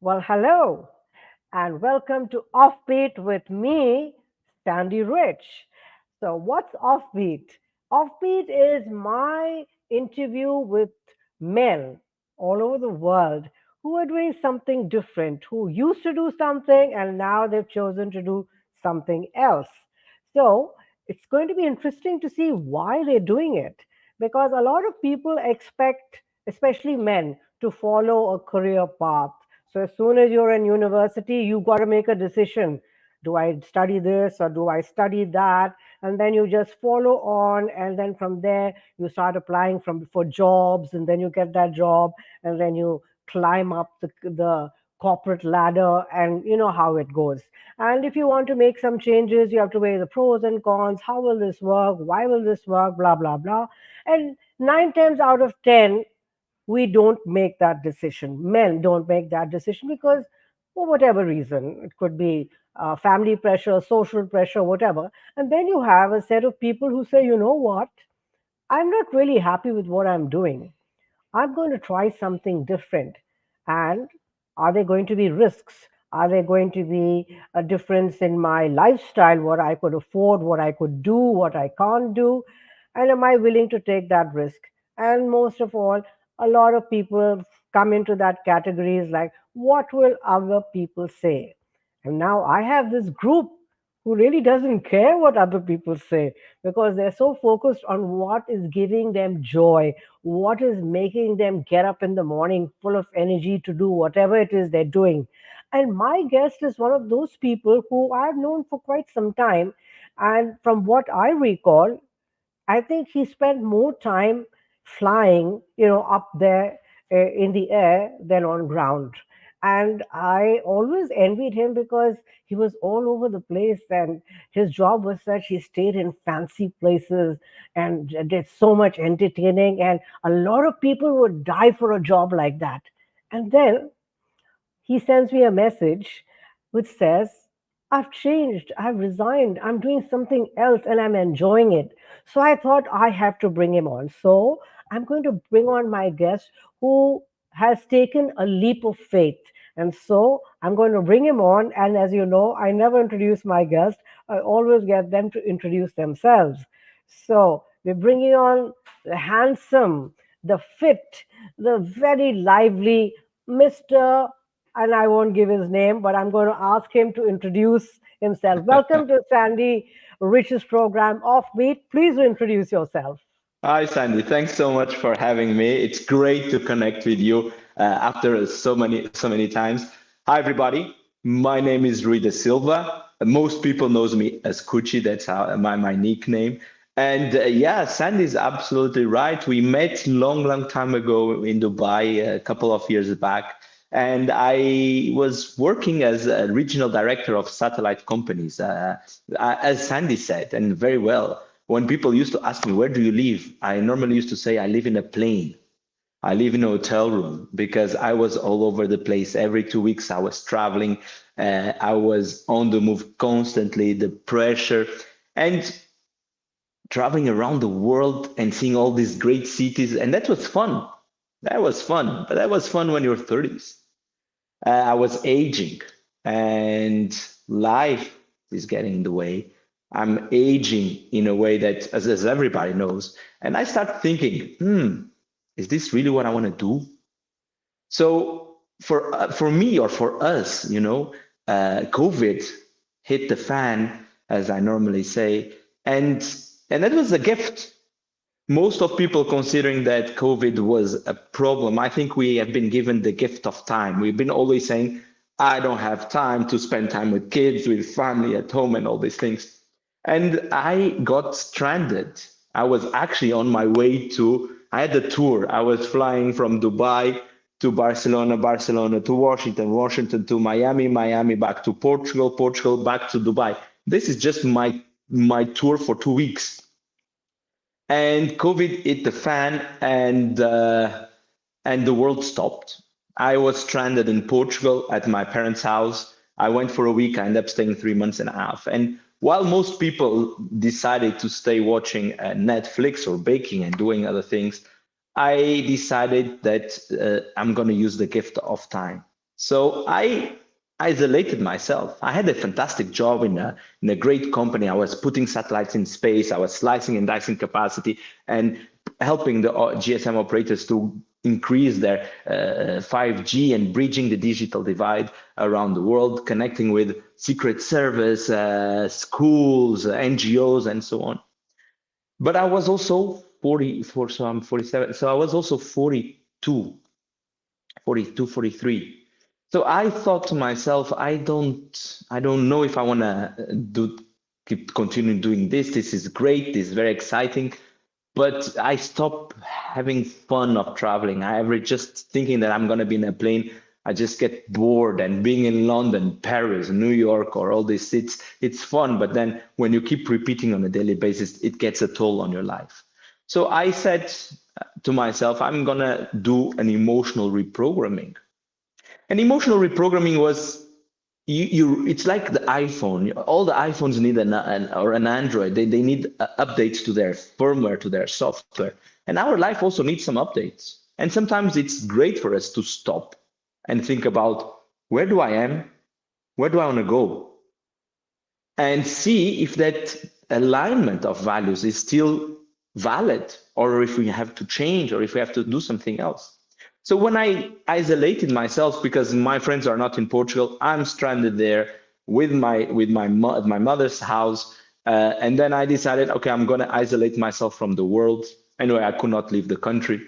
Well, hello, and welcome to Offbeat with me, Sandy Rich. So, what's Offbeat? Offbeat is my interview with men all over the world who are doing something different, who used to do something and now they've chosen to do something else. So, it's going to be interesting to see why they're doing it because a lot of people expect, especially men, to follow a career path. So as soon as you're in university, you've got to make a decision. Do I study this or do I study that? And then you just follow on, and then from there you start applying for jobs, and then you get that job, and then you climb up the corporate ladder, and you know how it goes. And if you want to make some changes, you have to weigh the pros and cons. How will this work? Why will this work? Blah blah blah. And 9 times out of 10, we don't make that decision. Men don't make that decision because, for whatever reason, it could be family pressure, social pressure, whatever. And then you have a set of people who say, you know what, I'm not really happy with what I'm doing. I'm going to try something different. And are there going to be risks? Are there going to be a difference in my lifestyle, what I could afford, what I could do, what I can't do? And am I willing to take that risk? And most of all, a lot of people come into that categories like, what will other people say? And now I have this group who really doesn't care what other people say because they're so focused on what is giving them joy, what is making them get up in the morning full of energy to do whatever it is they're doing. And my guest is one of those people who I've known for quite some time. And from what I recall, I think he spent more time flying, up there in the air than on ground. And I always envied him because he was all over the place, and his job was such he stayed in fancy places and did so much entertaining. And a lot of people would die for a job like that. And then he sends me a message which says, I've changed, I've resigned, I'm doing something else and I'm enjoying it. So I thought I have to bring him on. So I'm going to bring on my guest who has taken a leap of faith. And so I'm going to bring him on. And as you know, I never introduce my guest, I always get them to introduce themselves. So we're bringing on the handsome, the fit, the very lively Mr. And I won't give his name, but I'm going to ask him to introduce himself. Welcome to Sandy Rich's program, Offbeat. Please introduce yourself. Hi, Sandy. Thanks so much for having me. It's great to connect with you after so many times. Hi, everybody. My name is Rui Da Silva. Most people knows me as Kootshi. That's how my nickname. And yeah, Sandy is absolutely right. We met long time ago in Dubai, a couple of years back. And I was working as a regional director of satellite companies, as Sandy said, and very well. When people used to ask me, where do you live? I normally used to say, I live in a plane. I live in a hotel room because I was all over the place. Every 2 weeks, I was traveling. I was on the move constantly, the pressure, and traveling around the world and seeing all these great cities. And that was fun. That was fun. But that was fun when you're 30s. I was aging and life is getting in the way. I'm aging in a way that, as everybody knows. And I start thinking, is this really what I want to do? So for me or for us, COVID hit the fan, as I normally say, and and that was a gift. Most of people considering that COVID was a problem. I think we have been given the gift of time. We've been always saying, I don't have time to spend time with kids, with family at home, and all these things. And I got stranded. I was actually on my way I had a tour. I was flying from Dubai to Barcelona, Barcelona to Washington, Washington to Miami, Miami back to Portugal, Portugal back to Dubai. This is just my tour for 2 weeks, and COVID hit the fan, and the world stopped. I was stranded in Portugal at my parents' house. I went for a week. I ended up staying 3 months and a half. And while most people decided to stay watching Netflix or baking and doing other things, I decided that I'm going to use the gift of time. So I isolated myself. I had a fantastic job in a great company. I was putting satellites in space. I was slicing and dicing capacity and helping the GSM operators to increase their 5G and bridging the digital divide around the world, connecting with Secret Service, schools, NGOs, and so on. But I was also 44, so I'm 47. So I was also 42, 42, 43. So I thought to myself, I don't know if I want to keep continuing doing this. This is great. This is very exciting. But I stopped having fun of traveling. I ever just thinking that I'm going to be in a plane. I just get bored, and being in London, Paris, New York, or all these cities, it's fun. But then when you keep repeating on a daily basis, it gets a toll on your life. So I said to myself, I'm going to do an emotional reprogramming. And emotional reprogramming was it's like the iPhone. All the iPhones need or an Android. They need updates to their firmware, to their software. And our life also needs some updates. And sometimes it's great for us to stop and think about, where do I am? Where do I want to go? And see if that alignment of values is still valid, or if we have to change, or if we have to do something else. So when I isolated myself, because my friends are not in Portugal, I'm stranded there with my mother's house, and then I decided, okay, I'm going to isolate myself from the world. Anyway, I could not leave the country.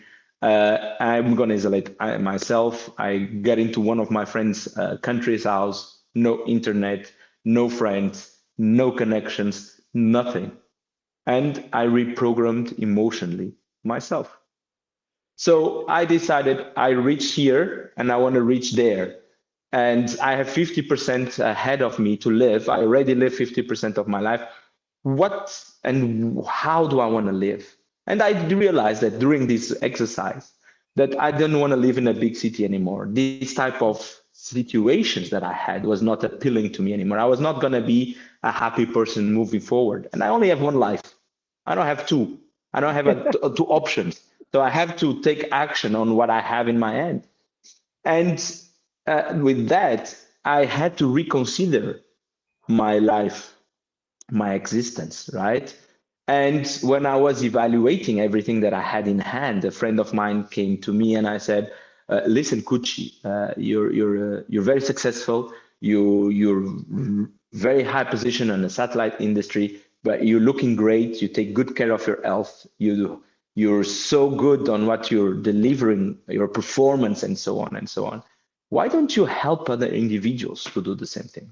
I'm going to isolate myself. I get into one of my friends' country's house, no internet, no friends, no connections, nothing. And I reprogrammed emotionally myself. So I decided I reach here and I want to reach there. And I have 50% ahead of me to live. I already live 50% of my life. What and how do I want to live? And I realized that during this exercise that I didn't want to live in a big city anymore. These type of situations that I had was not appealing to me anymore. I was not going to be a happy person moving forward. And I only have one life. I don't have two. I don't have two options. So I have to take action on what I have in my hand. And with that, I had to reconsider my life, my existence, right? And when I was evaluating everything that I had in hand, a friend of mine came to me and I said, "Listen, Kootshi, you're very successful. You're very high position in the satellite industry, but you're looking great. You take good care of your health. You're so good on what you're delivering, your performance, and so on and so on. Why don't you help other individuals to do the same thing?"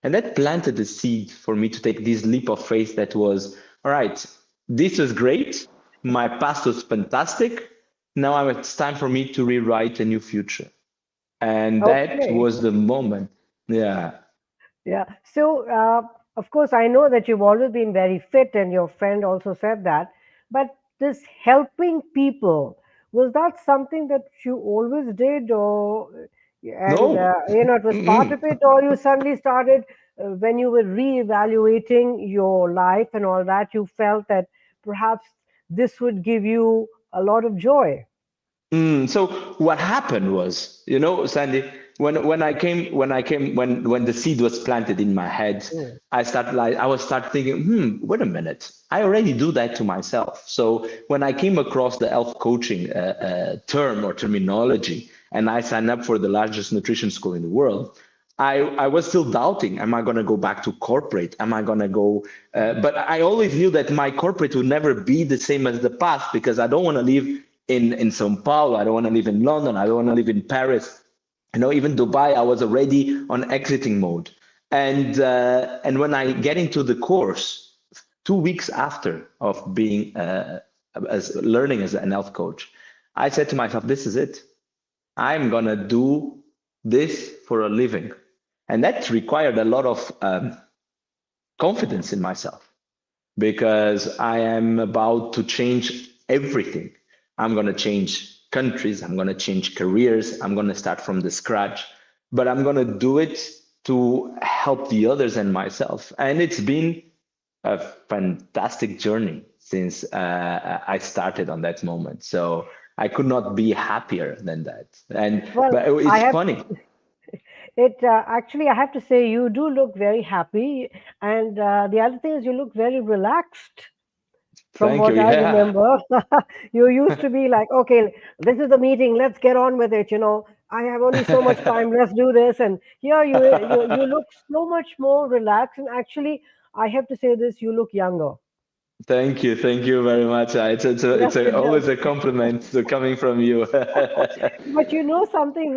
And that planted the seed for me to take this leap of faith that was, all right, this was great. My past was fantastic. Now it's time for me to rewrite a new future. And that Okay. was the moment. Yeah. Yeah. So, of course, I know that you've always been very fit, and your friend also said that. But this helping people, was that something that you always did, or and No. it was part of Mm-mm. it, or you suddenly started when you were reevaluating your life and all that, you felt that perhaps this would give you a lot of joy. So what happened was, Sandy, when the seed was planted in my head, Mm. I was start thinking, wait a minute, I already do that to myself. So when I came across the health coaching term or terminology, and I signed up for the largest nutrition school in the world, I was still doubting, am I going to go back to corporate? Am I going to go? But I always knew that my corporate would never be the same as the past, because I don't want to live in Sao Paulo. I don't want to live in London. I don't want to live in Paris. Even Dubai, I was already on exiting mode. And when I get into the course, 2 weeks after of being as learning as an health coach, I said to myself, this is it. I'm gonna do this for a living. And that required a lot of confidence in myself, because I am about to change everything. I'm going to change countries, I'm going to change careers, I'm going to start from the scratch, but I'm going to do it to help the others and myself. And it's been a fantastic journey since I started on that moment. So I could not be happier than that. And Well, but I it's have funny. It actually, I have to say, you do look very happy, and the other thing is you look very relaxed. From Thank you. what I Yeah. remember, you used to be like, okay, this is the meeting, let's get on with it. I have only so much time, let's do this. And here you look so much more relaxed. And actually, I have to say this, you look younger. Thank you very much. Yes, it Always does. a compliment coming from you. But you know something,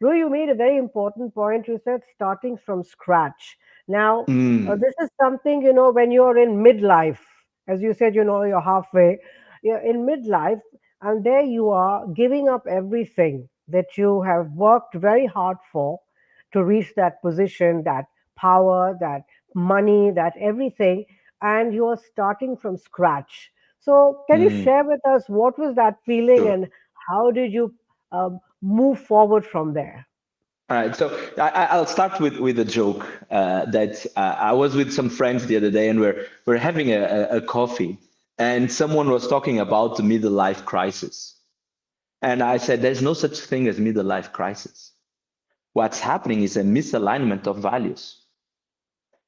Ru, you made a very important point. You said starting from scratch. Now, Mm, this is something, when you're in midlife, as you said, you're halfway, you're in midlife, and there you are giving up everything that you have worked very hard for to reach that position, that power, that money, that everything, and you're starting from scratch. So, can you mm, share with us what was that feeling sure. and how did you move forward from there? All right. So I'll start with a joke that I was with some friends the other day, and we're having a coffee, and someone was talking about the middle life crisis, and I said, "There's no such thing as middle life crisis. What's happening is a misalignment of values."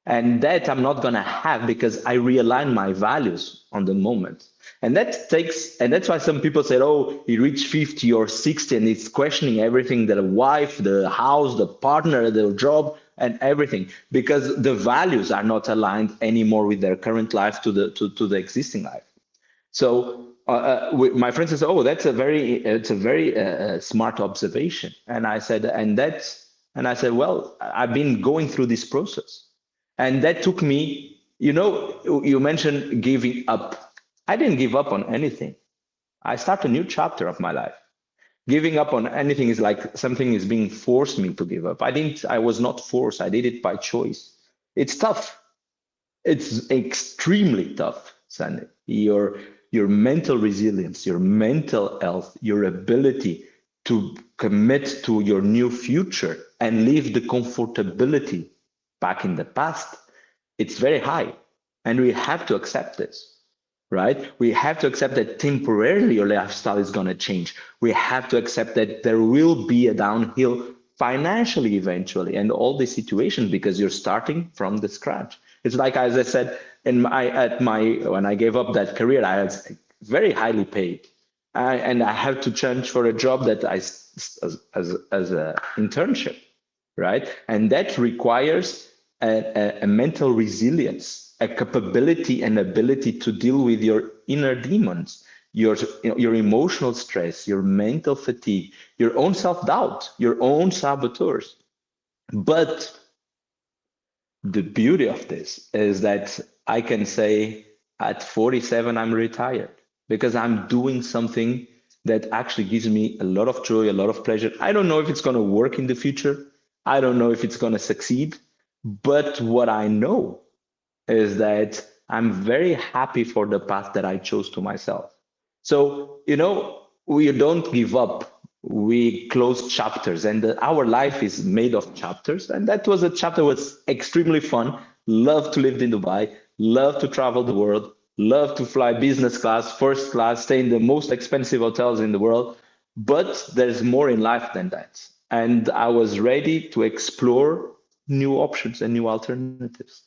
And that I'm not gonna have because I realign my values on the moment. And that's why some people say, oh, he reached 50 or 60 and it's questioning everything, the wife, the house, the partner, the job, and everything, because the values are not aligned anymore with their current life to the existing life. So my friend says, "Oh, it's a very smart observation." And I said, "Well, I've been going through this process, and that took me. You mentioned giving up. I didn't give up on anything. I start a new chapter of my life. Giving up on anything is like something is being forced me to give up. I didn't. I was not forced. I did it by choice. It's tough. It's extremely tough, Sandy. Your mental resilience, your mental health, your ability to commit to your new future and leave the comfortability back in the past, it's very high. And we have to accept this, right? We have to accept that temporarily your lifestyle is going to change. We have to accept that there will be a downhill financially eventually and all these situations because you're starting from the scratch. It's like, as I said, when I gave up that career, I was very highly paid. And I have to change for a job that as a internship, right? And that requires a mental resilience, a capability and ability to deal with your inner demons, your emotional stress, your mental fatigue, your own self-doubt, your own saboteurs. But the beauty of this is that I can say at 47, I'm retired because I'm doing something that actually gives me a lot of joy, a lot of pleasure. I don't know if it's going to work in the future. I don't know if it's going to succeed. But what I know is that I'm very happy for the path that I chose to myself. So, we don't give up. We close chapters, and our life is made of chapters. And that was a chapter was extremely fun. Love to live in Dubai, love to travel the world, love to fly business class, first class, stay in the most expensive hotels in the world. But there's more in life than that. And I was ready to explore new options and new alternatives.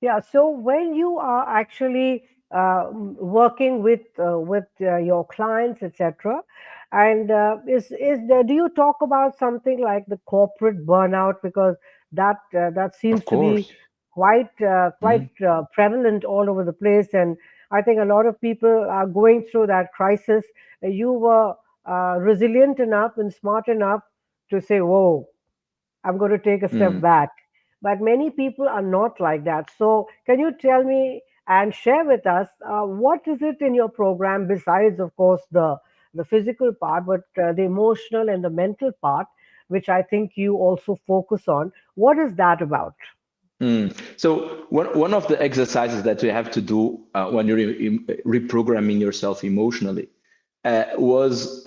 Yeah. So when you are actually working with your clients, etc., and do you talk about something like the corporate burnout because that seems Of to be course. quite prevalent all over the place, and I think a lot of people are going through that crisis. You were resilient enough and smart enough to say, "Whoa, I'm going to take a step Mm. back." But many people are not like that. So, can you tell me and share with us what is it in your program besides, of course, the physical part, but the emotional and the mental part, which I think you also focus on. What is that about? So one of the exercises that we have to do when you're reprogramming yourself emotionally was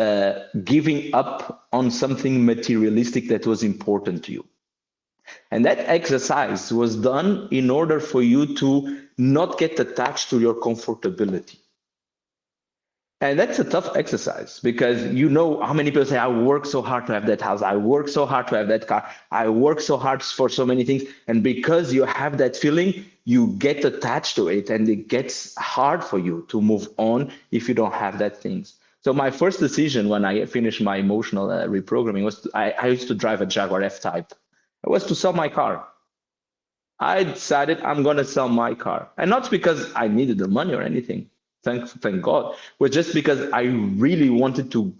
giving up on something materialistic that was important to you. And that exercise was done in order for you to not get attached to your comfortability. And that's a tough exercise because you know how many people say, I work so hard to have that house. I work so hard to have that car. I work so hard for so many things. And because you have that feeling, you get attached to it and it gets hard for you to move on if you don't have that things. So my first decision when I finished my emotional reprogramming was I used to drive a Jaguar F-Type. It was to sell my car. I decided I'm gonna sell my car, and not because I needed the money or anything. Thank God. But just because I really wanted to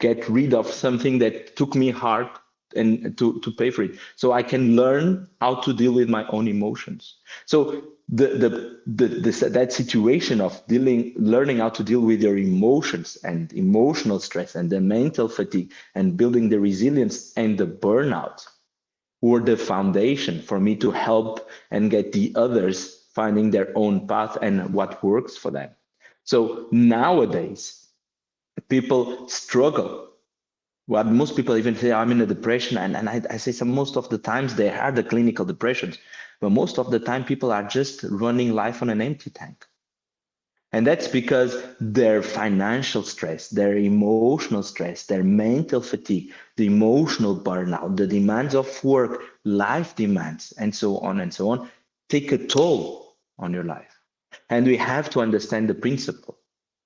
get rid of something that took me hard and to pay for it, so I can learn how to deal with my own emotions. So that situation of learning how to deal with your emotions and emotional stress and the mental fatigue and building the resilience and the burnout were the foundation for me to help and get the others finding their own path and what works for them. So nowadays, people struggle. What most people even say, I'm in a depression. And I say some most of the times they are the clinical depressions. But most of the time, people are just running life on an empty tank. And that's because their financial stress, their emotional stress, their mental fatigue, the emotional burnout, the demands of work, life demands, and so on, take a toll on your life. And we have to understand the principle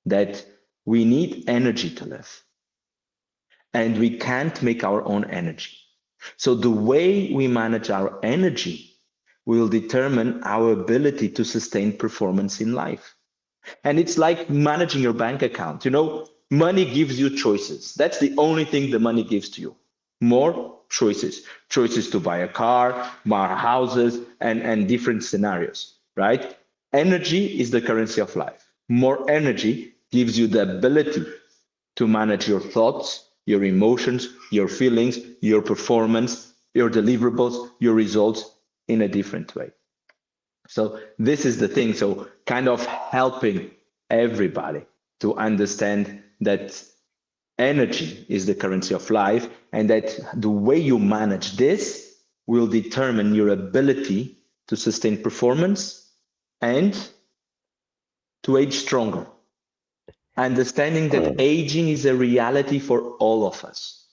that we need energy to live, and we can't make our own energy. So the way we manage our energy will determine our ability to sustain performance in life. And it's like managing your bank account. You know, money gives you choices. That's the only thing the money gives to you. More choices, choices to buy a car, more houses, and different scenarios, right? Energy is the currency of life. More energy gives you the ability to manage your thoughts, your emotions, your feelings, your performance, your deliverables, your results in a different way. So this is the thing. So kind of helping everybody to understand that energy is the currency of life and that the way you manage this will determine your ability to sustain performance and to age stronger. Understanding that aging is a reality for all of us.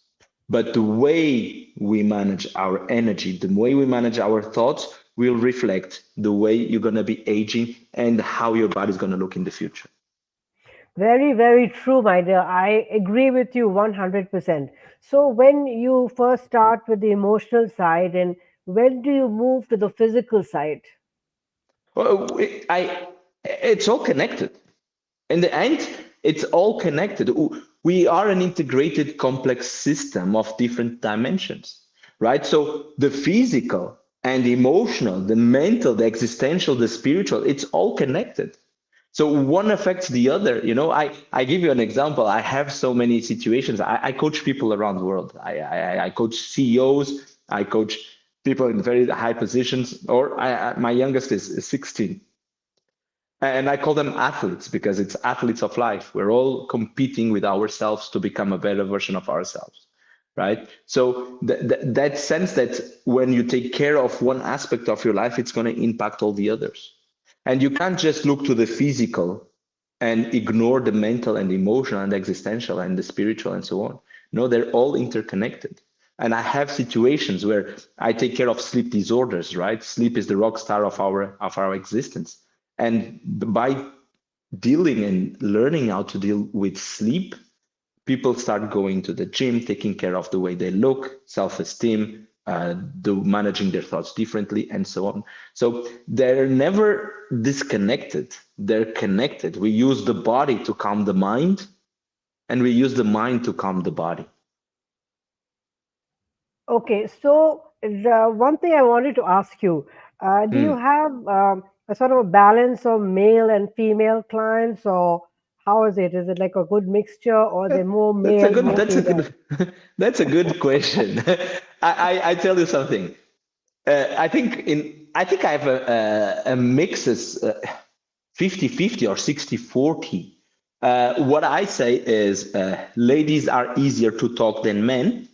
But the way we manage our energy, the way we manage our thoughts will reflect the way you're going to be aging and how your body's going to look in the future. Very, very true, my dear. I agree with you 100%. So, when you first start with the emotional side, and when do you move to the physical side? Well, it's all connected. In the end, it's all connected. We are an integrated, complex system of different dimensions, right? So the physical and the emotional, the mental, the existential, the spiritual, it's all connected. So one affects the other. You know, I give you an example. I have so many situations. I coach people around the world. I coach CEOs. I coach people in very high positions. Or my youngest is 16. And I call them athletes because it's athletes of life. We're all competing with ourselves to become a better version of ourselves, right? So that sense that when you take care of one aspect of your life, it's going to impact all the others. And you can't just look to the physical and ignore the mental and emotional and existential and the spiritual and so on. No, they're all interconnected. And I have situations where I take care of sleep disorders, right? Sleep is the rock star of our existence. And by dealing and learning how to deal with sleep, people start going to the gym, taking care of the way they look, self-esteem, managing their thoughts differently, and so on. So they're never disconnected. They're connected. We use the body to calm the mind, and we use the mind to calm the body. Okay, so the one thing I wanted to ask you, do you Hmm. have a sort of a balance of male and female clients, or how is it? Is it like a good mixture, or are they more That's a male, good. more That's a female? good. That's a good question. I tell you something. I think I have a mix is 50-50 or 60-40. What I say is ladies are easier to talk than men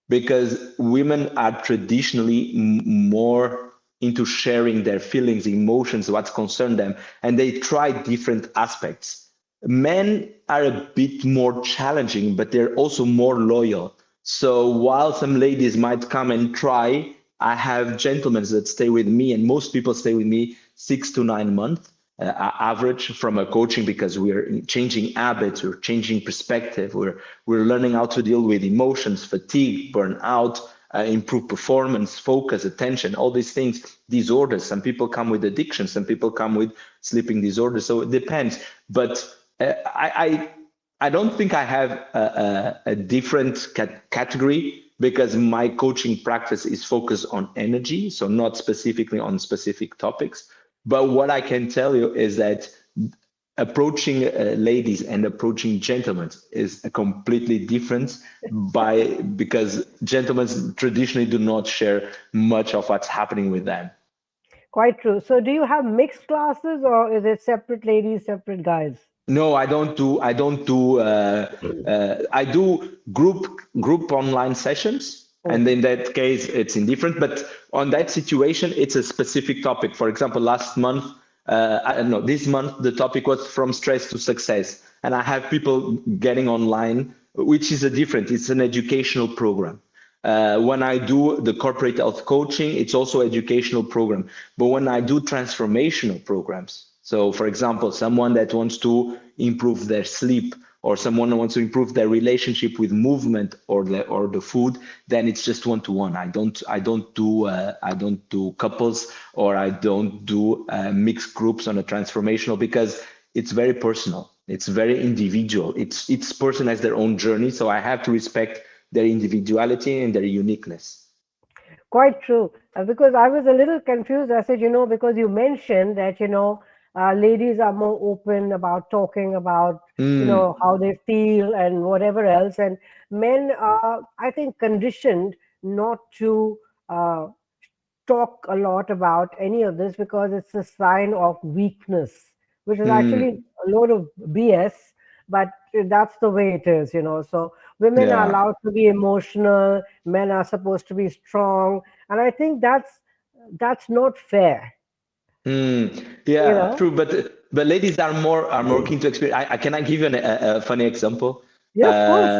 because women are traditionally more into sharing their feelings, emotions, what's concerned them, and they try different aspects. Men are a bit more challenging, but they're also more loyal. So while some ladies might come and try, I have gentlemen that stay with me, and most people stay with me 6 to 9 months average from a coaching, because we're changing habits, we're changing perspective, we're learning how to deal with emotions, fatigue, burnout, improve performance, focus, attention, all these things, disorders. Some people come with addiction, some people come with sleeping disorders. So it depends. But I don't think I have a different category, because my coaching practice is focused on energy, so not specifically on specific topics. But what I can tell you is that approaching ladies and approaching gentlemen is a completely different, because gentlemen traditionally do not share much of what's happening with them. Quite true. So do you have mixed classes or is it separate ladies, separate guys? No, I don't do. I don't do. I do group online sessions, and Okay. in that case, it's indifferent. But on that situation, it's a specific topic. For example, last month, I don't know, this month the topic was from stress to success, and I have people getting online, which is a different. It's an educational program. When I do the corporate health coaching, it's also educational program. But when I do transformational programs, so for example, someone that wants to improve their sleep, or someone who wants to improve their relationship with movement or the food, then it's just one to one. I don't do couples, or I don't do mixed groups on a transformational, because it's very personal. It's very individual. Each person has their own journey, so I have to respect their individuality and their uniqueness. Quite true. Because I was a little confused. I said, because you mentioned that, ladies are more open about talking about, Mm, how they feel and whatever else. And men are, I think, conditioned not to uh, talk a lot about any of this because it's a sign of weakness, which is actually mm, a load of BS, but that's the way it is, So women are yeah. allowed to be emotional, men are supposed to be strong, and I think that's not fair, you Yeah, know. true. But ladies are more keen to experience. Can I give you a funny example? Yeah, of course.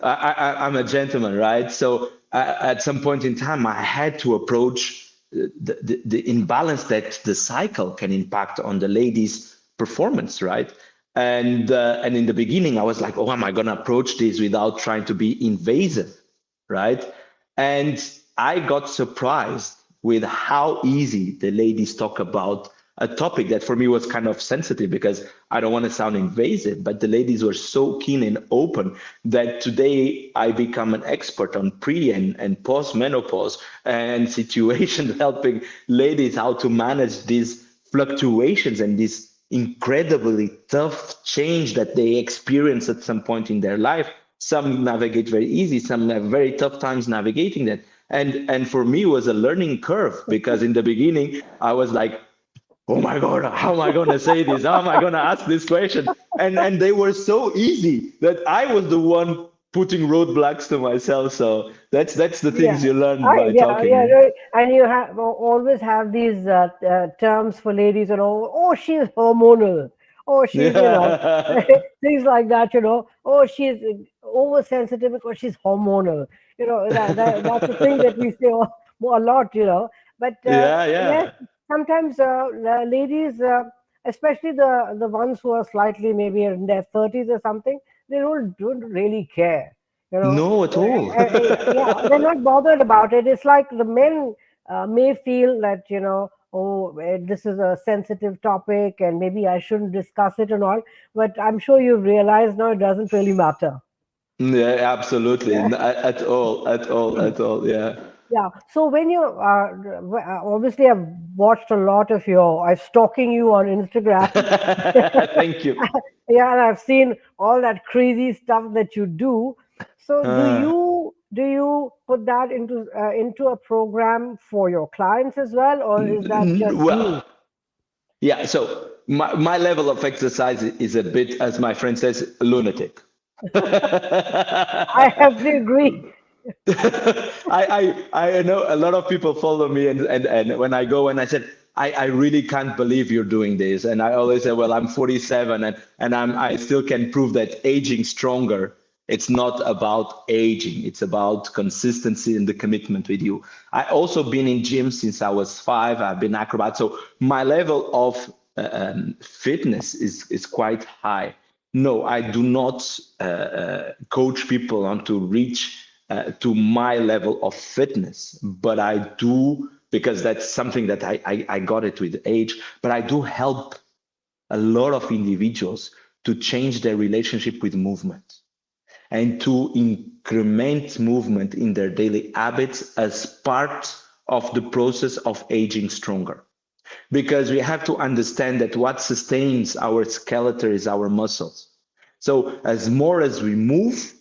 I'm a gentleman, right? So at some point in time, I had to approach the imbalance that the cycle can impact on the lady's performance, right? And in the beginning, I was like, oh, am I gonna approach this without trying to be invasive, right? And I got surprised with how easy the ladies talk about a topic that for me was kind of sensitive, because I don't want to sound invasive, but the ladies were so keen and open that today I become an expert on pre and post menopause and situations, helping ladies how to manage these fluctuations and this incredibly tough change that they experience at some point in their life. Some navigate very easy, some have very tough times navigating that. And for me, it was a learning curve, because in the beginning I was like, oh my god, how am I going to say this, how am I going to ask this question, and they were so easy that I was the one putting roadblocks to myself. So that's the Yeah, things you learn by yeah, talking. right. And you have always have these terms for ladies, Oh, she's hormonal. Oh, she's, Yeah. things like that. Oh, she's oversensitive because she's hormonal. That's the thing that we say a lot. But Yeah, yes, yeah. sometimes ladies, especially the ones who are slightly maybe in their 30s or something, they don't really care. You know, No, at all. yeah, they're not bothered about it. It's like the men may feel that, oh, this is a sensitive topic and maybe I shouldn't discuss it and all. But I'm sure you've realized now it doesn't really matter. Yeah, absolutely. Yeah. At all, at all, at all. Yeah. Yeah. So when you obviously I've watched a lot of I'm stalking you on Instagram. Thank you. Yeah, and I've seen all that crazy stuff that you do. So Uh, do you put that into a program for your clients as well, or is that just you? well, yeah. So my level of exercise is a bit, as my friend says, lunatic. I have to agree. I know a lot of people follow me, and when I go and I said, I really can't believe you're doing this. And I always say, well, I'm 47 and I still can prove that aging stronger. It's not about aging. It's about consistency and the commitment with you. I also been in gym since I was 5. I've been acrobat. So my level of fitness is quite high. No, I do not coach people on to reach to my level of fitness, but I do, because that's something that I got it with age, but I do help a lot of individuals to change their relationship with movement and to increment movement in their daily habits as part of the process of aging stronger. Because we have to understand that what sustains our skeleton is our muscles. So as more as we move,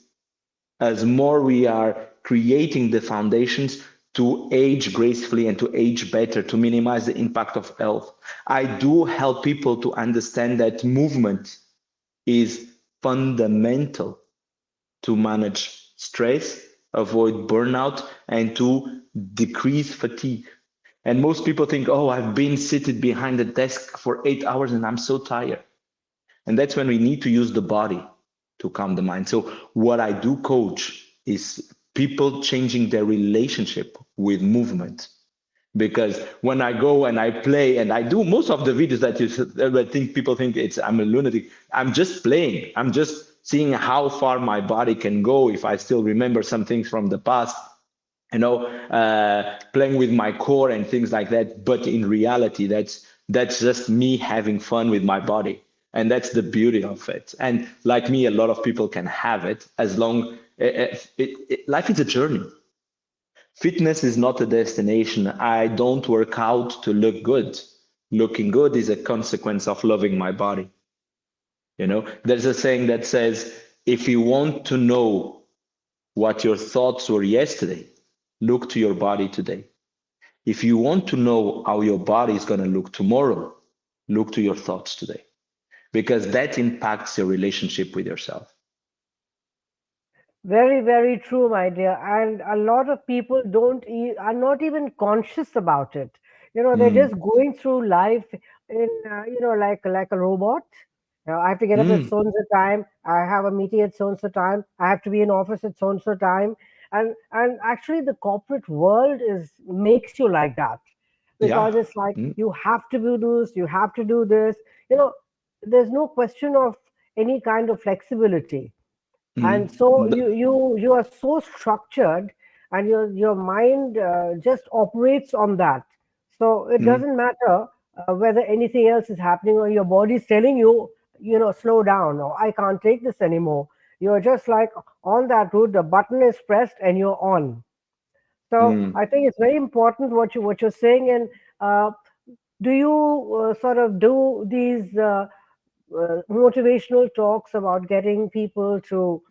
as more we are creating the foundations to age gracefully and to age better, to minimize the impact of health. I do help people to understand that movement is fundamental to manage stress, avoid burnout, and to decrease fatigue. And most people think, oh, I've been seated behind a desk for 8 hours and I'm so tired. And that's when we need to use the body to calm the mind. So what I do coach is people changing their relationship with movement. Because when I go and I play and I do most of the videos that I think people think I'm a lunatic. I'm just playing. I'm just seeing how far my body can go if I still remember some things from the past, playing with my core and things like that. But in reality, that's just me having fun with my body. And that's the beauty of it. And like me, a lot of people can have it as long life is a journey. Fitness is not a destination. I don't work out to look good. Looking good is a consequence of loving my body. There's a saying that says, if you want to know what your thoughts were yesterday, look to your body today. If you want to know how your body is going to look tomorrow, look to your thoughts today, because that impacts your relationship with yourself. Very, very true, my dear. And a lot of people are not even conscious about it. They're Mm, just going through life in, like a robot. I have to get up at mm, so and so time. I have a meeting at so and so time. I have to be in office at so and so time. And actually, the corporate world makes you like that, because yeah. it's like Mm, you have to do this, you have to do this. You know, there's no question of any kind of flexibility, and mm. so you are so structured, and your mind just operates on that. So it Mm, doesn't matter whether anything else is happening or your body's telling you, slow down, or I can't take this anymore. You're just like on that route, the button is pressed and you're on. So mm. I think it's very important what you're saying. And do you sort of do these motivational talks about getting people to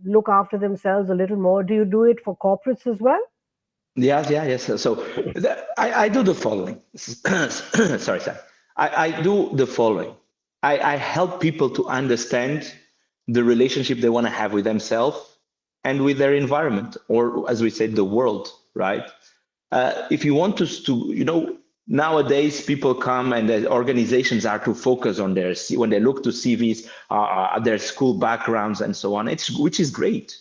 look after themselves a little more? Do you do it for corporates as well? Yes, yeah, yes. So I do the following. Sorry, sir. I do the following. I help people to understand the relationship they want to have with themselves and with their environment, or as we say, the world, right? If you want nowadays people come and the organizations are to focus on when they look to CVs, their school backgrounds and so on, which is great.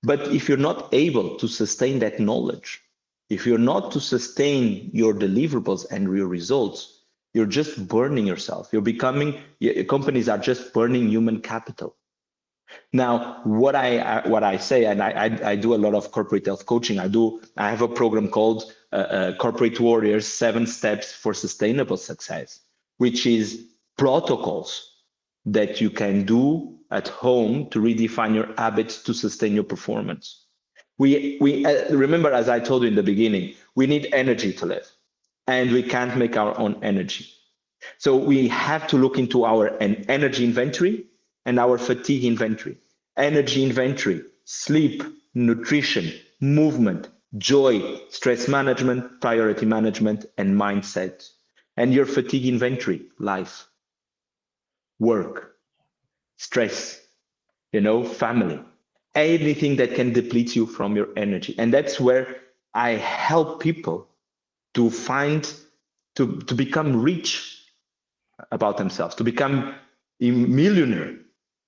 But if you're not able to sustain that knowledge, if you're not to sustain your deliverables and your results, you're just burning yourself. Companies are just burning human capital. Now, what I say, and I do a lot of corporate health coaching. I have a program called Corporate Warriors: 7 Steps for Sustainable Success, which is protocols that you can do at home to redefine your habits to sustain your performance. We remember, as I told you in the beginning, we need energy to live, and we can't make our own energy. So we have to look into our energy inventory and our fatigue inventory. Energy inventory: sleep, nutrition, movement, joy, stress management, priority management, and mindset. And your fatigue inventory: life, work, stress, family, anything that can deplete you from your energy. And that's where I help people to find to become rich about themselves, to become a millionaire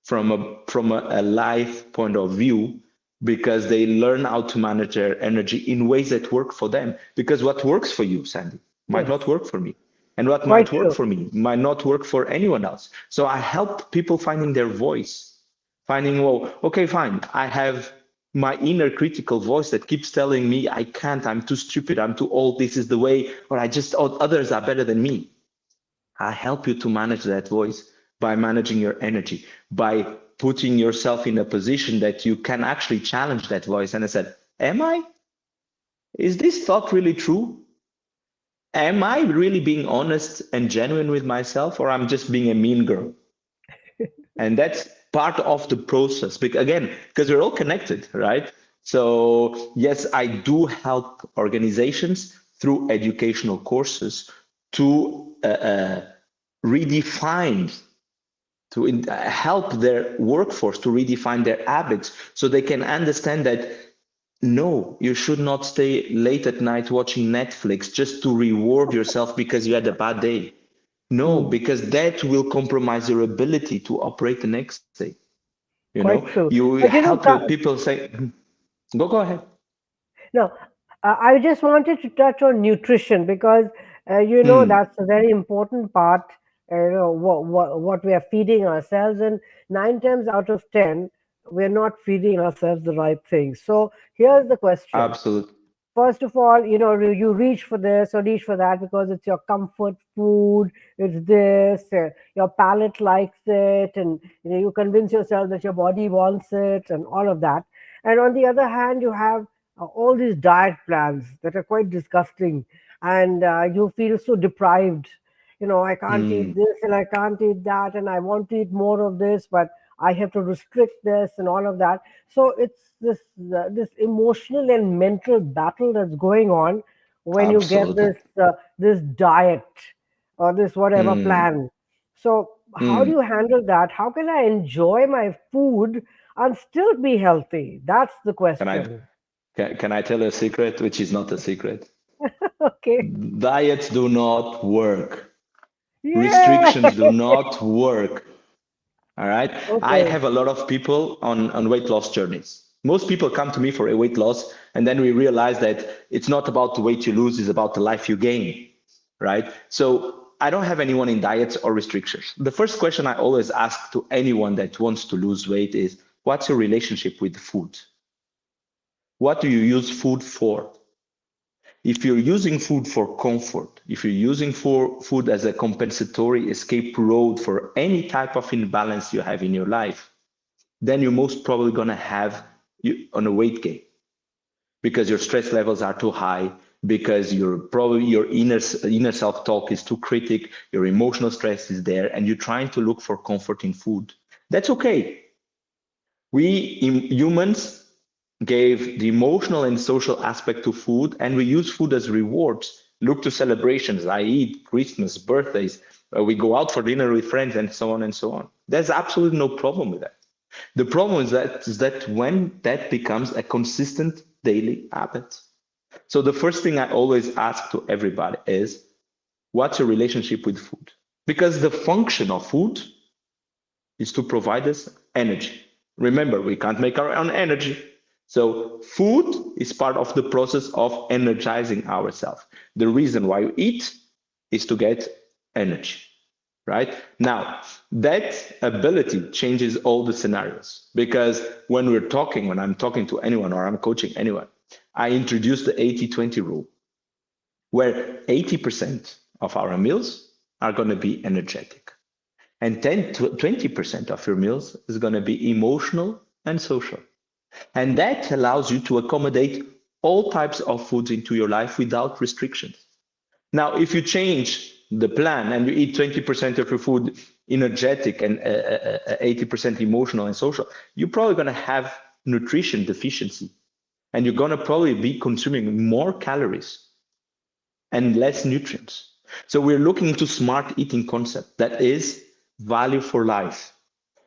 from a life point of view, because they learn how to manage their energy in ways that work for them. Because what works for you, Sandy, might Yes, not work for me. And what quite might work true. for me might not work for anyone else. So I help people finding their voice, finding, well, okay, fine. I have my inner critical voice that keeps telling me I can't, I'm too stupid, I'm too old, this is the way, or I just, oh, others are better than me. I help you to manage that voice by managing your energy, by putting yourself in a position that you can actually challenge that voice. And I said, am I? Is this thought really true? Am I really being honest and genuine with myself, or I'm just being a mean girl? And that's part of the process. Again, because we're all connected, right? So yes, I do help organizations through educational courses to redefine, to help their workforce to redefine their habits so they can understand that no, you should not stay late at night watching Netflix just to reward yourself because you had a bad day. No, Mm, because that will compromise your ability to operate the next day. You know, quite true. you But you know, help people say, go ahead. no, I just wanted to touch on nutrition because Hmm, that's a very important part. What we are feeding ourselves, and 9 times out of 10, we're not feeding ourselves the right things. So here's the question: absolutely. first of all, you reach for this or reach for that because it's your comfort food. It's this, your palate likes it, and you convince yourself that your body wants it, and all of that. And on the other hand, you have all these diet plans that are quite disgusting, and you feel so deprived. I can't eat Hmm, this and I can't eat that, and I want to eat more of this, but I have to restrict this and all of that. So it's this emotional and mental battle that's going on when you get absolutely. this diet or this whatever Hmm, plan. So how do hmm. you handle that? How can I enjoy my food and still be healthy? That's the Can I question. can I tell you a secret, which is not a secret? Okay. Diets do not work. Yeah. Restrictions do not work. All right. I Okay. have a lot of people on weight loss journeys. Most people come to me for a weight loss, and then we realize that it's not about the weight you lose, it's about the life you gain. Right. So I don't have anyone in diets or restrictions. The first question I always ask to anyone that wants to lose weight is, what's your relationship with food? What do you use food for? If you're using food for comfort, if you're using for food as a compensatory escape road for any type of imbalance you have in your life, then you're most probably going to have you on a weight gain because your stress levels are too high, because your inner self talk is too critic, your emotional stress is there, and you're trying to look for comfort in food. That's okay. We humans gave the emotional and social aspect to food, and we use food as rewards. Look to celebrations, i.e., Christmas, birthdays. We go out for dinner with friends, and so on and so on. There's absolutely no problem with that. The problem is that when that becomes a consistent daily habit. So the first thing I always ask to everybody is, what's your relationship with food? Because the function of food is to provide us energy. Remember, we can't make our own energy. So food is part of the process of energizing ourselves. The reason why we eat is to get energy, right? Now, that ability changes all the scenarios because when I'm talking to anyone or I'm coaching anyone, I introduce the 80-20 rule where 80% of our meals are going to be energetic and 10 to 20% of your meals is going to be emotional and social. And that allows you to accommodate all types of foods into your life without restrictions. Now, if you change the plan and you eat 20% of your food energetic and 80% emotional and social, you're probably going to have nutrition deficiency and you're going to probably be consuming more calories and less nutrients. So we're looking to smart eating concept that is value for life.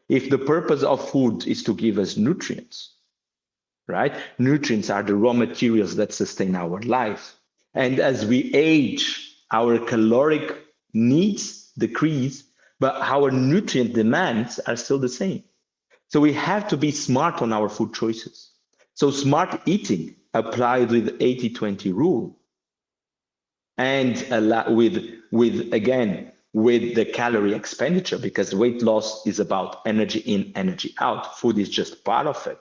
If the purpose of food is to give us nutrients, right? Nutrients are the raw materials that sustain our life. And as we age, Our caloric needs decrease, but our nutrient demands are still the same. So we have to be smart on our food choices. So smart eating applied with 80-20 rule and with again with the calorie expenditure, because weight loss is about energy in, energy out. Food is just part of it.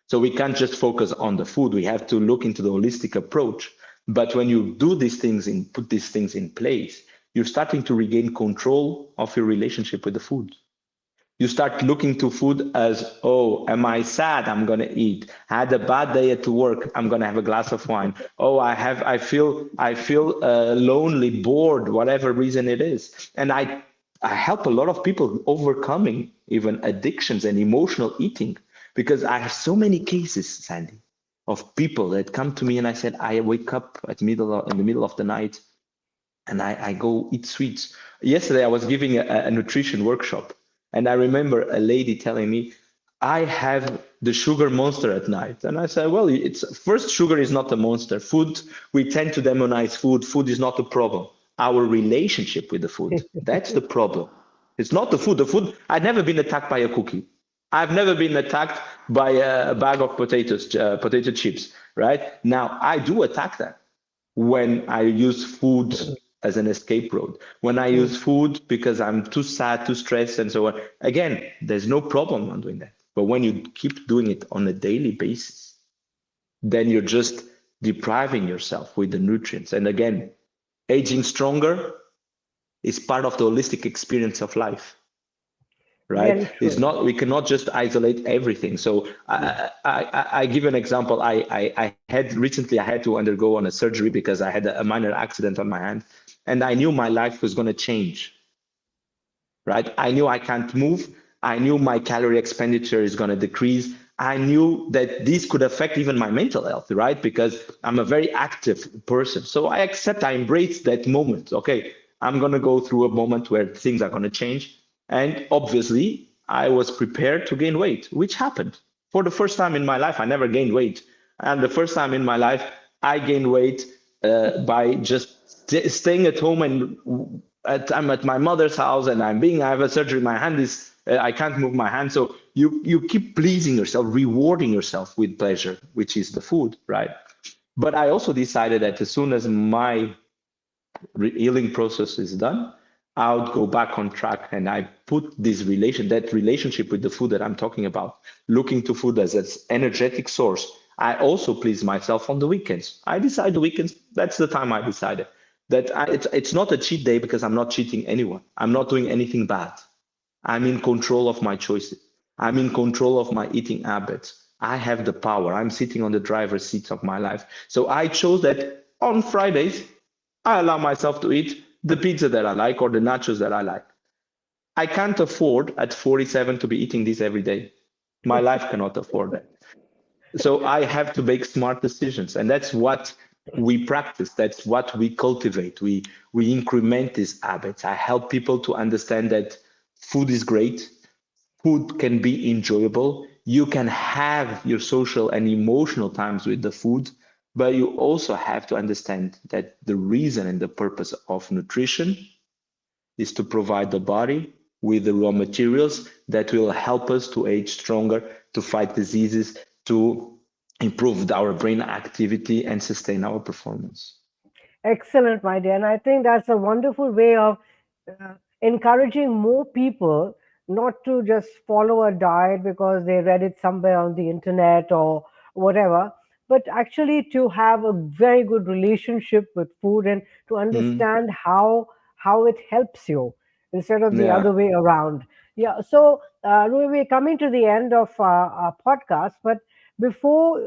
So we can't just focus on the food. We have to look into the holistic approach. But when you do these things and put these things in place, you're starting to regain control of your relationship with the food. You start looking to food as, oh, am I sad? I'm gonna eat. I had a bad day at work. I'm gonna have a glass of wine. Oh, I feel lonely, bored, whatever reason it is. And I help a lot of people overcoming even addictions and emotional eating, because I have so many cases, Sandy, of people that come to me and I said, I wake up in the middle of the night and I go eat sweets. Yesterday, I was giving a nutrition workshop, and I remember a lady telling me, I have the sugar monster at night. And I said, well, it's first, sugar is not a monster. Food, we tend to demonize food. Food is not a problem. Our relationship with the food, that's the problem. It's not the food. The food, I've never been attacked by a cookie. I've never been attacked by a bag of potatoes, potato chips, right? Now, I do attack that when I use food as an escape road, when I use food because I'm too sad, too stressed, and so on. Again, there's no problem on doing that. But when you keep doing it on a daily basis, then you're just depriving yourself with the nutrients. And again, aging stronger is part of the holistic experience of life, right? Very It's true. not, we cannot just isolate everything. So I give an example. I had to undergo on a surgery because I had a minor accident on my hand, and I knew my life was going to change, right? I knew I can't move. I knew my calorie expenditure is going to decrease. I knew that this could affect even my mental health, right? Because I'm a very active person. So I embrace that moment. Okay, I'm going to go through a moment where things are going to change. And obviously, I was prepared to gain weight, which happened. For the first time in my life, I never gained weight. And the first time in my life, I gained weight by just staying at home, and I'm at my mother's house and I have a surgery. My hand is, I can't move my hand. So you keep pleasing yourself, rewarding yourself with pleasure, which is the food, right? But I also decided that as soon as my healing process is done, I would go back on track, and I put that relationship with the food that I'm talking about, looking to food as an energetic source. I also please myself on the weekends. I decide the weekends, that's the time I decided that it's not a cheat day, because I'm not cheating anyone. I'm not doing anything bad. I'm in control of my choices. I'm in control of my eating habits. I have the power. I'm sitting on the driver's seat of my life. So I chose that on Fridays, I allow myself to eat the pizza that I like or the nachos that I like. I can't afford at 47 to be eating this every day. My life cannot afford that. So I have to make smart decisions. And that's what we practice. That's what we cultivate. We increment these habits. I help people to understand that food is great. Food can be enjoyable. You can have your social and emotional times with the food, but you also have to understand that the reason and the purpose of nutrition is to provide the body with the raw materials that will help us to age stronger, to fight diseases, to improve our brain activity and sustain our performance. Excellent, my dear. And I think that's a wonderful way of encouraging more people not to just follow a diet because they read it somewhere on the internet or whatever, but actually to have a very good relationship with food and to Mhm. understand how it helps you instead of the Yeah. other way around. Yeah. So Rui, we're coming to the end of our podcast, but before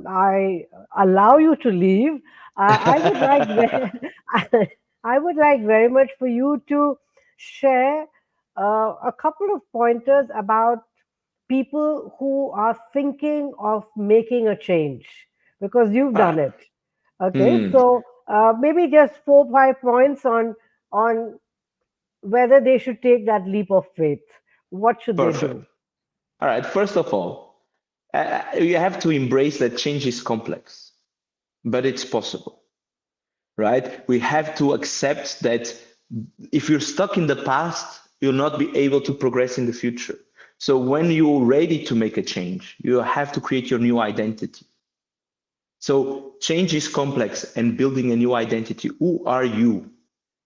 I allow you to leave, I would like I would like very much for you to share a couple of pointers about people who are thinking of making a change because you've done Ah, it. Okay, hmm. so maybe just 4 5 points on whether they should take that leap of faith. What should they Perfect. do? All right. First of all, you have to embrace that change is complex, but it's possible. right? We have to accept that if you're stuck in the past, you'll not be able to progress in the future. So when you're ready to make a change, you have to create your new identity. So change is complex and building a new identity. Who are you?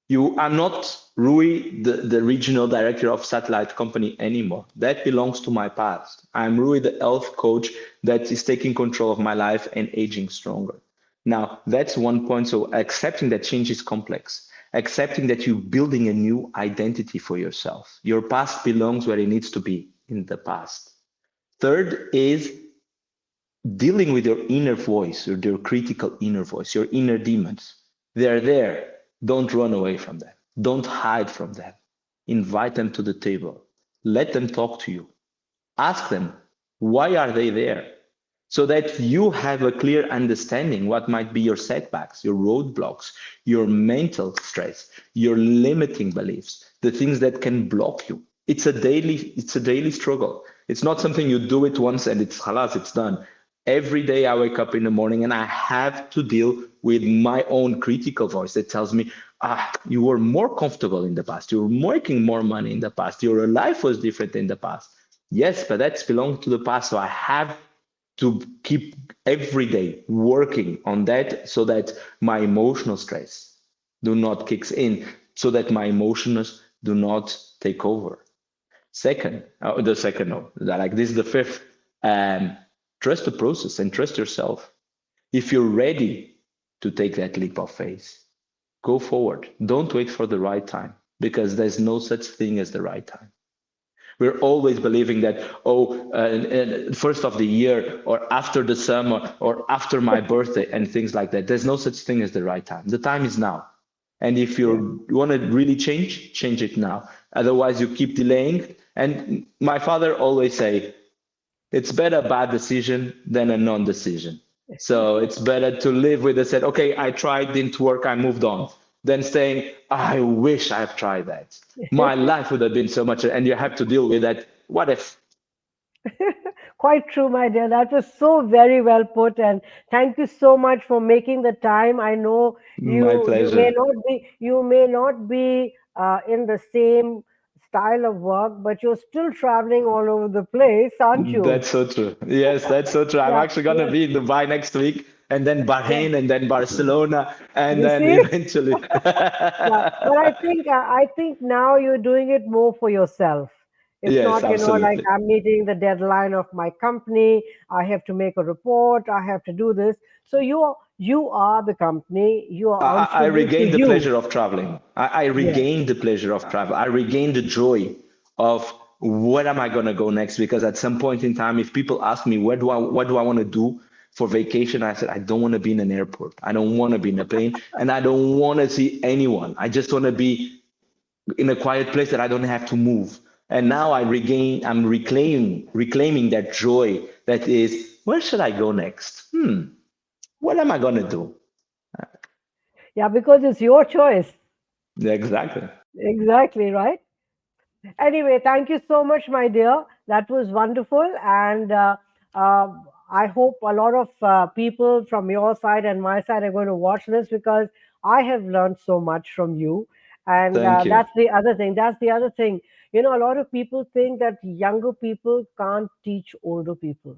You are not Rui, the regional director of satellite company anymore. That belongs to my past. I'm Rui, the health coach that is taking control of my life and aging stronger. Now, that's one point. So accepting that change is complex, accepting that you're building a new identity for yourself. Your past belongs where it needs to be, in the past. Third is dealing with your inner voice, or your critical inner voice, your inner demons. They're there. Don't run away from them. Don't hide from them. Invite them to the table. Let them talk to you. Ask them, why are they there? So that you have a clear understanding what might be your setbacks, your roadblocks, your mental stress, your limiting beliefs, the things that can block you. It's a daily struggle. It's not something you do it once and it's halas, it's done. Every day I wake up in the morning and I have to deal with my own critical voice that tells me, you were more comfortable in the past. You were making more money in the past. Your life was different in the past. Yes, but that's belonged to the past. So I have to keep every day working on that so that my emotional stress do not kicks in, so that my emotions do not take over. Second, the second, no, like this is the fifth. Um, Trust the process and trust yourself. If you're ready to take that leap of faith, go forward. Don't wait for the right time because there's no such thing as the right time. We're always believing that, first of the year or after the summer or after my birthday and things like that. There's no such thing as the right time. The time is now. And if Yeah. you want to really change it now. Otherwise, you keep delaying. And my father always say, it's better a bad decision than a non-decision. So it's better to live with it, said, okay, I tried, didn't work, I moved on, than saying, I wish I've tried that. My life would have been so much, and you have to deal with that. What if? Quite true, my dear. That was so very well put, and thank you so much for making the time. I know My pleasure. you may not be in the same style of work, but you're still traveling all over the place, aren't you? That's so true. Yes, that's so true. I'm Yeah, actually going to yeah, be in Dubai next week, and then yeah. Bahrain, and then Barcelona, and You then see? eventually. Yeah, but I think now you're doing it more for yourself. It's Yes, not, like absolutely. I'm meeting the deadline of my company. I have to make a report. I have to do this. So you are the company. You are I answerable to regained the you. pleasure of traveling. I Yes. regained the pleasure of travel. I regained the joy of where am I going to go next? Because at some point in time, if people ask me what do I want to do for vacation, I said I don't want to be in an airport. I don't want to be in a plane, and I don't want to see anyone. I just want to be in a quiet place that I don't have to move. And now I'm reclaiming that joy that is, where should I go next? What am I going to do? Yeah, because it's your choice. Exactly. Exactly, right? Anyway, thank you so much, my dear. That was wonderful. And uh, I hope a lot of people from your side and my side are going to watch this because I have learned so much from you. And Thank you. that's the other thing. That's the other thing. A lot of people think that younger people can't teach older people.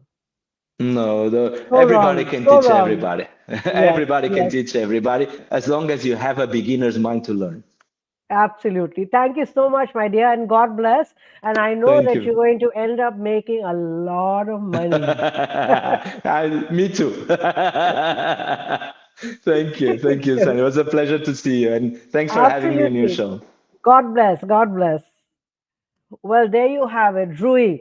No, So everybody wrong. can So teach wrong. everybody. Yes, Everybody can yes. teach everybody as long as you have a beginner's mind to learn. Absolutely. Thank you so much, my dear, and God bless. And I know Thank that you. you're going to end up making a lot of money. Me too. Thank you. Thank Thank you, you. son. It was a pleasure to see you. And thanks for having me on your Absolutely. show. God bless. God bless. Well, there you have it, Rui,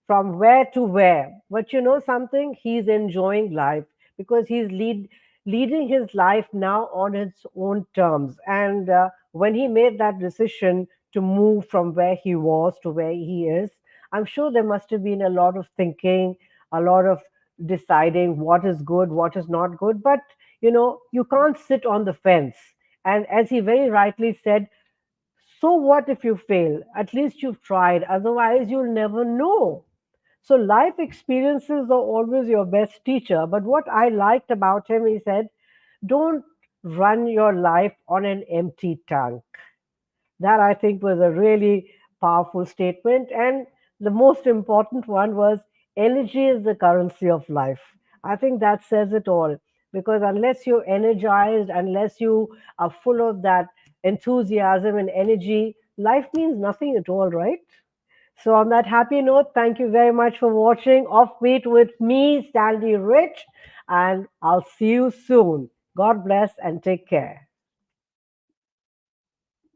from where to where. But you know something? He's enjoying life because leading his life now on his own terms. And when he made that decision to move from where he was to where he is, I'm sure there must have been a lot of thinking, a lot of deciding what is good, what is not good. But you can't sit on the fence. And as he very rightly said, so what if you fail? At least you've tried. Otherwise, you'll never know. So life experiences are always your best teacher. But what I liked about him, he said, don't run your life on an empty tank. That I think was a really powerful statement. And the most important one was energy is the currency of life. I think that says it all because unless you're energized, unless you are full of that enthusiasm and energy, life means nothing at all, right? So, on that happy note, thank you very much for watching Offbeat with me, Stanley Rich, and I'll see you soon. God bless and take care.